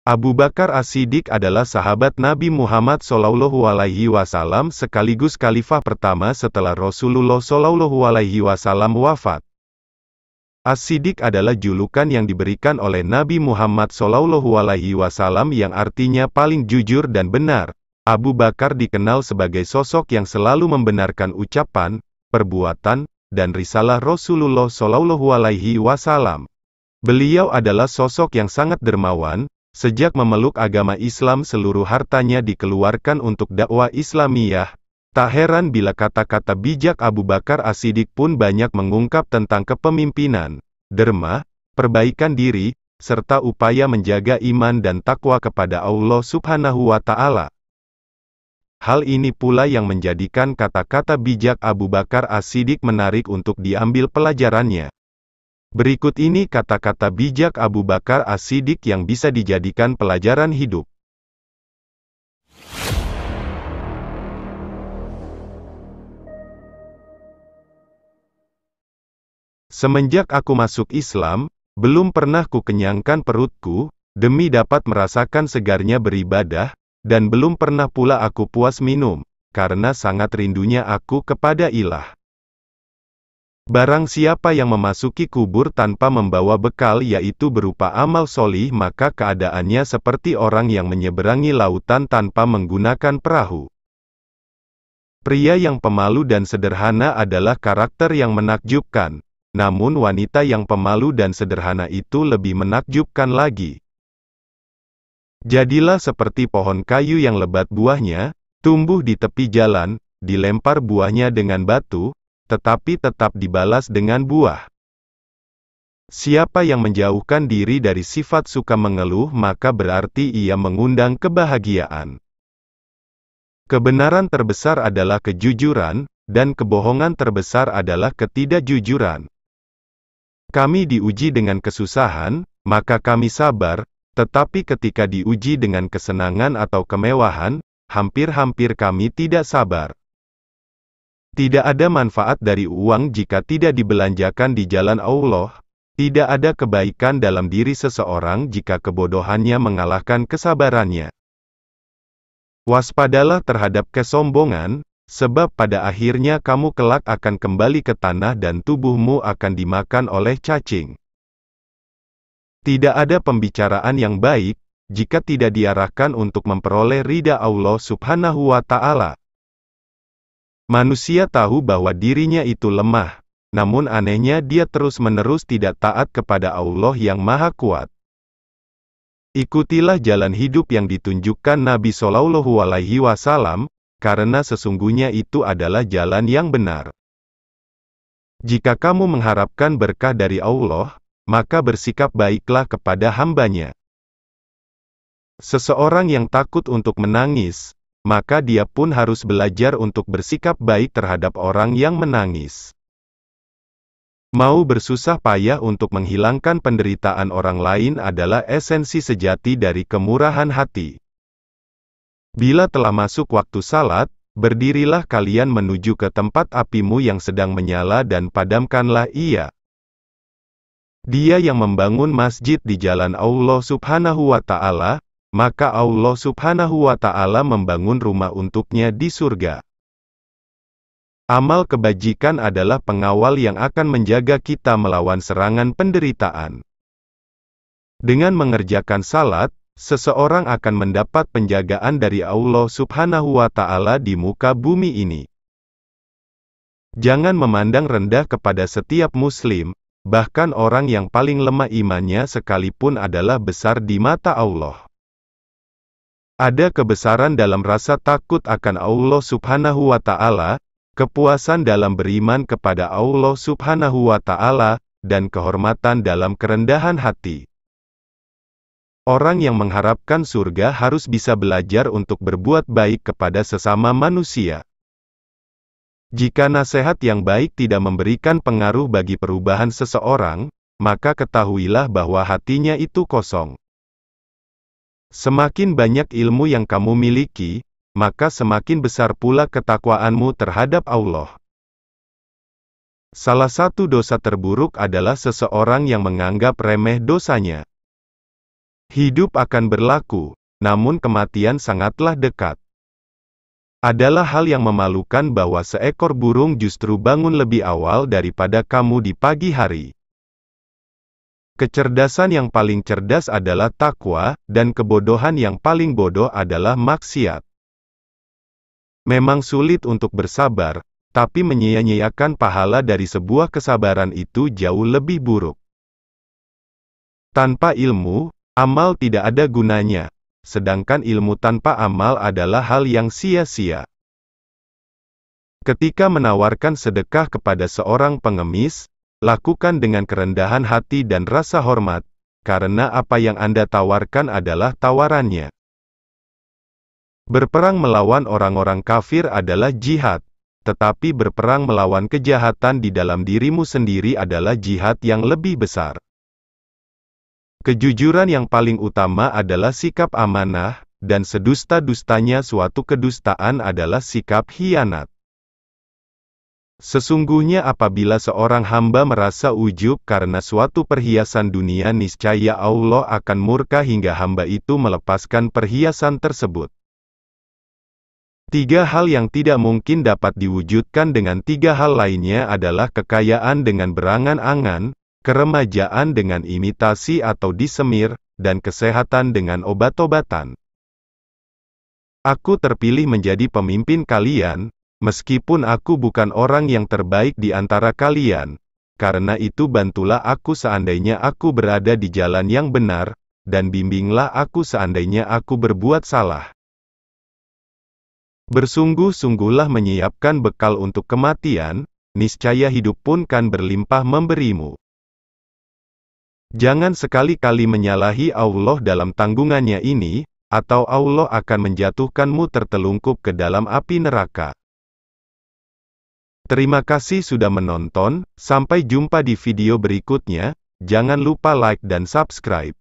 Abu Bakar As-Siddiq adalah sahabat Nabi Muhammad SAW sekaligus khalifah pertama setelah Rasulullah SAW wafat. As-Siddiq adalah julukan yang diberikan oleh Nabi Muhammad SAW yang artinya paling jujur dan benar. Abu Bakar dikenal sebagai sosok yang selalu membenarkan ucapan, perbuatan, dan risalah Rasulullah SAW. Beliau adalah sosok yang sangat dermawan. Sejak memeluk agama Islam seluruh hartanya dikeluarkan untuk dakwah Islamiyah. Tak heran bila kata-kata bijak Abu Bakar As-Siddiq pun banyak mengungkap tentang kepemimpinan, derma, perbaikan diri, serta upaya menjaga iman dan takwa kepada Allah Subhanahu wa Ta'ala. Hal ini pula yang menjadikan kata-kata bijak Abu Bakar As-Siddiq menarik untuk diambil pelajarannya. Berikut ini kata-kata bijak Abu Bakar As-Siddiq yang bisa dijadikan pelajaran hidup. Semenjak aku masuk Islam, belum pernah ku kenyangkan perutku, demi dapat merasakan segarnya beribadah, dan belum pernah pula aku puas minum, karena sangat rindunya aku kepada ilah. Barang siapa yang memasuki kubur tanpa membawa bekal yaitu berupa amal solih maka keadaannya seperti orang yang menyeberangi lautan tanpa menggunakan perahu. Pria yang pemalu dan sederhana adalah karakter yang menakjubkan, namun wanita yang pemalu dan sederhana itu lebih menakjubkan lagi. Jadilah seperti pohon kayu yang lebat buahnya, tumbuh di tepi jalan, dilempar buahnya dengan batu, tetapi tetap dibalas dengan buah. Siapa yang menjauhkan diri dari sifat suka mengeluh maka berarti ia mengundang kebahagiaan. Kebenaran terbesar adalah kejujuran, dan kebohongan terbesar adalah ketidakjujuran. Kami diuji dengan kesusahan, maka kami sabar, tetapi ketika diuji dengan kesenangan atau kemewahan, hampir-hampir kami tidak sabar. Tidak ada manfaat dari uang jika tidak dibelanjakan di jalan Allah. Tidak ada kebaikan dalam diri seseorang jika kebodohannya mengalahkan kesabarannya. Waspadalah terhadap kesombongan, sebab pada akhirnya kamu kelak akan kembali ke tanah dan tubuhmu akan dimakan oleh cacing. Tidak ada pembicaraan yang baik, jika tidak diarahkan untuk memperoleh ridha Allah Subhanahu wa Ta'ala. Manusia tahu bahwa dirinya itu lemah, namun anehnya dia terus-menerus tidak taat kepada Allah yang Maha Kuat. Ikutilah jalan hidup yang ditunjukkan Nabi SAW, karena sesungguhnya itu adalah jalan yang benar. Jika kamu mengharapkan berkah dari Allah, maka bersikap baiklah kepada hamba-Nya. Seseorang yang takut untuk menangis, maka dia pun harus belajar untuk bersikap baik terhadap orang yang menangis. Mau bersusah payah untuk menghilangkan penderitaan orang lain adalah esensi sejati dari kemurahan hati. Bila telah masuk waktu salat, berdirilah kalian menuju ke tempat apimu yang sedang menyala dan padamkanlah ia. Dia yang membangun masjid di jalan Allah Subhanahu wa Ta'ala, maka Allah Subhanahu wa Ta'ala membangun rumah untuknya di surga. Amal kebajikan adalah pengawal yang akan menjaga kita melawan serangan penderitaan. Dengan mengerjakan salat, seseorang akan mendapat penjagaan dari Allah Subhanahu wa Ta'ala di muka bumi ini. Jangan memandang rendah kepada setiap muslim, bahkan orang yang paling lemah imannya sekalipun adalah besar di mata Allah. Ada kebesaran dalam rasa takut akan Allah Subhanahu wa Ta'ala, kepuasan dalam beriman kepada Allah Subhanahu wa Ta'ala, dan kehormatan dalam kerendahan hati. Orang yang mengharapkan surga harus bisa belajar untuk berbuat baik kepada sesama manusia. Jika nasihat yang baik tidak memberikan pengaruh bagi perubahan seseorang, maka ketahuilah bahwa hatinya itu kosong. Semakin banyak ilmu yang kamu miliki, maka semakin besar pula ketakwaanmu terhadap Allah. Salah satu dosa terburuk adalah seseorang yang menganggap remeh dosanya. Hidup akan berlaku, namun kematian sangatlah dekat. Adalah hal yang memalukan bahwa seekor burung justru bangun lebih awal daripada kamu di pagi hari. Kecerdasan yang paling cerdas adalah takwa, dan kebodohan yang paling bodoh adalah maksiat. Memang sulit untuk bersabar, tapi menyia-nyiakan pahala dari sebuah kesabaran itu jauh lebih buruk. Tanpa ilmu, amal tidak ada gunanya. Sedangkan ilmu tanpa amal adalah hal yang sia-sia. Ketika menawarkan sedekah kepada seorang pengemis, lakukan dengan kerendahan hati dan rasa hormat, karena apa yang Anda tawarkan adalah tawarannya. Berperang melawan orang-orang kafir adalah jihad, tetapi berperang melawan kejahatan di dalam dirimu sendiri adalah jihad yang lebih besar. Kejujuran yang paling utama adalah sikap amanah, dan sedusta-dustanya suatu kedustaan adalah sikap khianat. Sesungguhnya apabila seorang hamba merasa ujub karena suatu perhiasan dunia, niscaya Allah akan murka hingga hamba itu melepaskan perhiasan tersebut. 3 hal yang tidak mungkin dapat diwujudkan dengan 3 hal lainnya adalah kekayaan dengan berangan-angan, keremajaan dengan imitasi atau disemir, dan kesehatan dengan obat-obatan. Aku terpilih menjadi pemimpin kalian, meskipun aku bukan orang yang terbaik di antara kalian. Karena itu bantulah aku seandainya aku berada di jalan yang benar, dan bimbinglah aku seandainya aku berbuat salah. Bersungguh-sungguhlah menyiapkan bekal untuk kematian, niscaya hidup pun kan berlimpah memberimu. Jangan sekali-kali menyalahi Allah dalam tanggungannya ini, atau Allah akan menjatuhkanmu tertelungkup ke dalam api neraka. Terima kasih sudah menonton, sampai jumpa di video berikutnya, jangan lupa like dan subscribe.